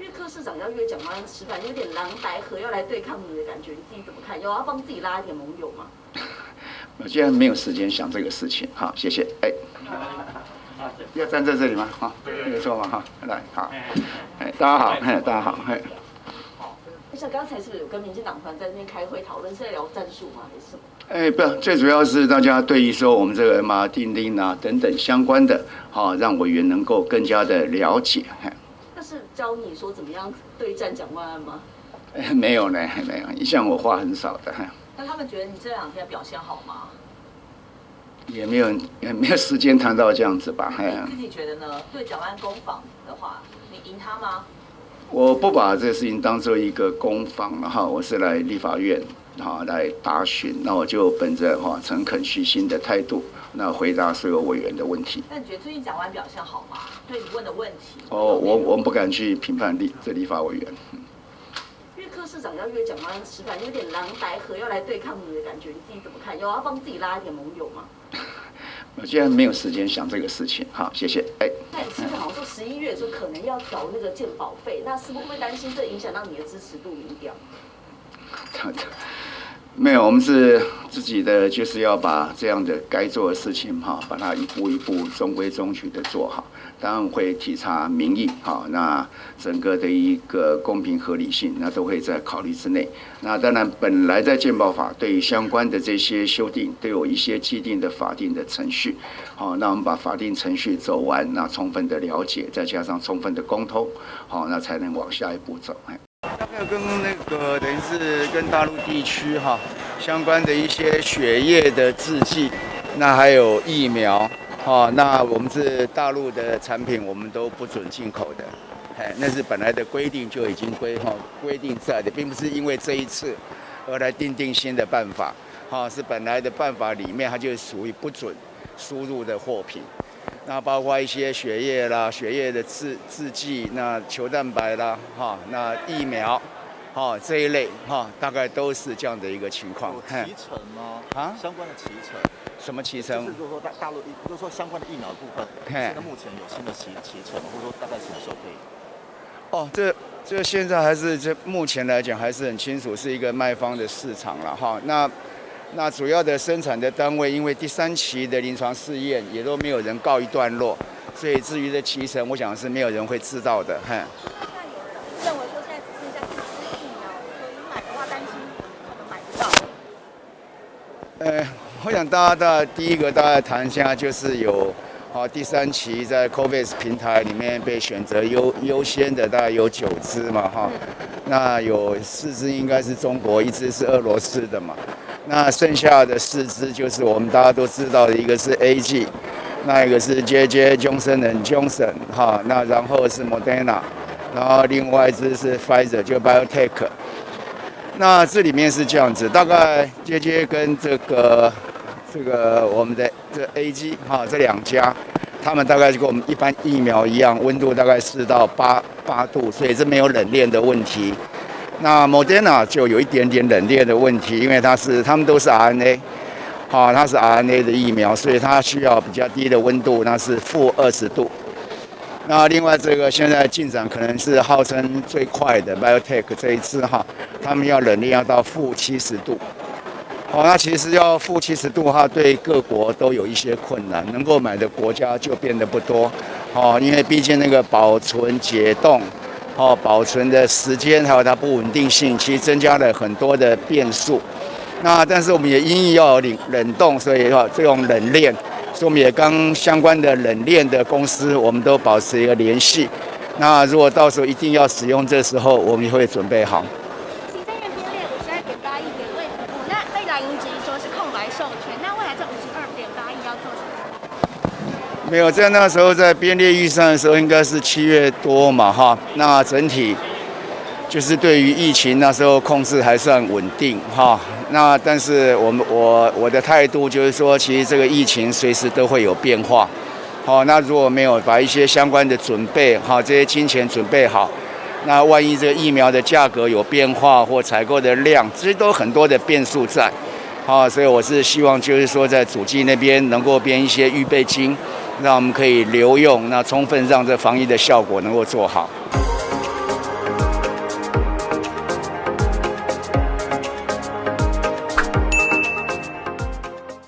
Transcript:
因为柯市长要约蒋万安吃饭，有点狼白河要来对抗你的感觉，你自己怎么看？有要帮自己拉一点盟友吗？我现在没有时间想这个事情，好，谢谢。哎，要站在这里吗？好，没错吗？好，来，好，哎，大家好，哎，大家好，哎。像刚才是不是有跟民进党团在那边开会讨论，是在聊战术吗？还是什么？哎，不，最主要是大家对于说我们这个马丁丁啊等等相关的，好，让委员能够更加的了解。那是教你说怎么样对战蒋万安吗？没有呢，没有，一向我话很少的。那他们觉得你这两天表现好吗？也没有时间谈到这样子吧。你自己觉得呢？对蒋万安攻防的话，你赢他吗？我不把这个事情当做一个攻防了哈，我是来立法院来答询，那我就本着诚恳虚心的态度，那回答所有委员的问题。那你觉得最近蒋万安表现好吗？对你问的问题？我们不敢去评判立法委员。因为柯市长要约蒋万安吃饭，有点狼白河要来对抗你的感觉，你自己怎么看？有要帮自己拉一点盟友吗？我现在没有时间想这个事情，好，谢谢。哎，那你是不是好像说11月的时候可能要调那个健保费？那是不是会担心这影响到你的支持度民调？没有，我们是自己的，就是要把这样的该做的事情把它一步一步中规中矩的做好。当然会体察民意，那整个的一个公平合理性，那都会在考虑之内。那当然，本来在健保法对于相关的这些修订都有一些既定的法定的程序，那我们把法定程序走完，那充分的了解，再加上充分的沟通，那才能往下一步走。大概跟那个等于是跟大陆地区相关的一些血液的制剂，那还有疫苗。那我们是大陆的产品，我们都不准进口的，那是本来的规定就已经规定在的，并不是因为这一次而来定新的办法，是本来的办法里面它就属于不准输入的货品，那包括一些血液啦、血液的制剂，那球蛋白啦，那疫苗。这一类大概都是这样的一个情况。有脐橙吗？相关的脐橙。什么脐橙？就是说大陆，就是说相关的疫苗部分，现在目前有新的脐橙，或者说大概什么时候可以？这现在还是目前来讲还是很清楚是一个卖方的市场了哈。那主要的生产的单位，因为第3期的临床试验也都没有人告一段落，所以至于的脐橙，我想是没有人会知道的。认为说现在只剩下1支疫苗可以买的话，担心可能买不到。我想大家第一个大家谈一下，就是有第3期在 COVAX 平台里面被选择优先的，大概有9支嘛那有4支应该是中国，1支是俄罗斯的嘛。那剩下的4支就是我们大家都知道的，一个是 AG， 那一个是 JJ Johnson & Johnson 那然后是 Moderna， 然后另外一支是 Pfizer， 就 BioNTech。那这里面是这样子，大概JJ跟这个我们的这 AG 这2家，他们大概就跟我们一般疫苗一样，温度大概4到8度，所以这没有冷链的问题。那 Moderna 就有一点点冷链的问题，因为他们都是 RNA，它是 RNA 的疫苗，所以它需要比较低的温度，那是-20度。那另外这个现在进展可能是号称最快的 BioNTech 这一次他们要冷链要到-70度。那其实要-70度对各国都有一些困难，能够买的国家就变得不多。因为毕竟那个保存解冻，保存的时间还有它不稳定性，其实增加了很多的变数。那但是我们也因应要有冷冻，所以这种冷链。所以我们也跟相关的冷链的公司，我们都保持一个联系。那如果到时候一定要使用，这时候我们也会准备好。行政院编列52.8亿给卫福部，那未来您质疑说是空白授权，那未来这52.8亿要做什么？没有，在那时候在编列预算的时候，应该是7月多嘛那整体就是对于疫情那时候控制还算稳定那但是我的态度就是说，其实这个疫情随时都会有变化。那如果没有把一些相关的准备这些金钱准备好，那万一这个疫苗的价格有变化或采购的量，这些都有很多的变数在。所以我是希望就是说在主计那边能够编一些预备金，让我们可以留用，那充分让这防疫的效果能够做好。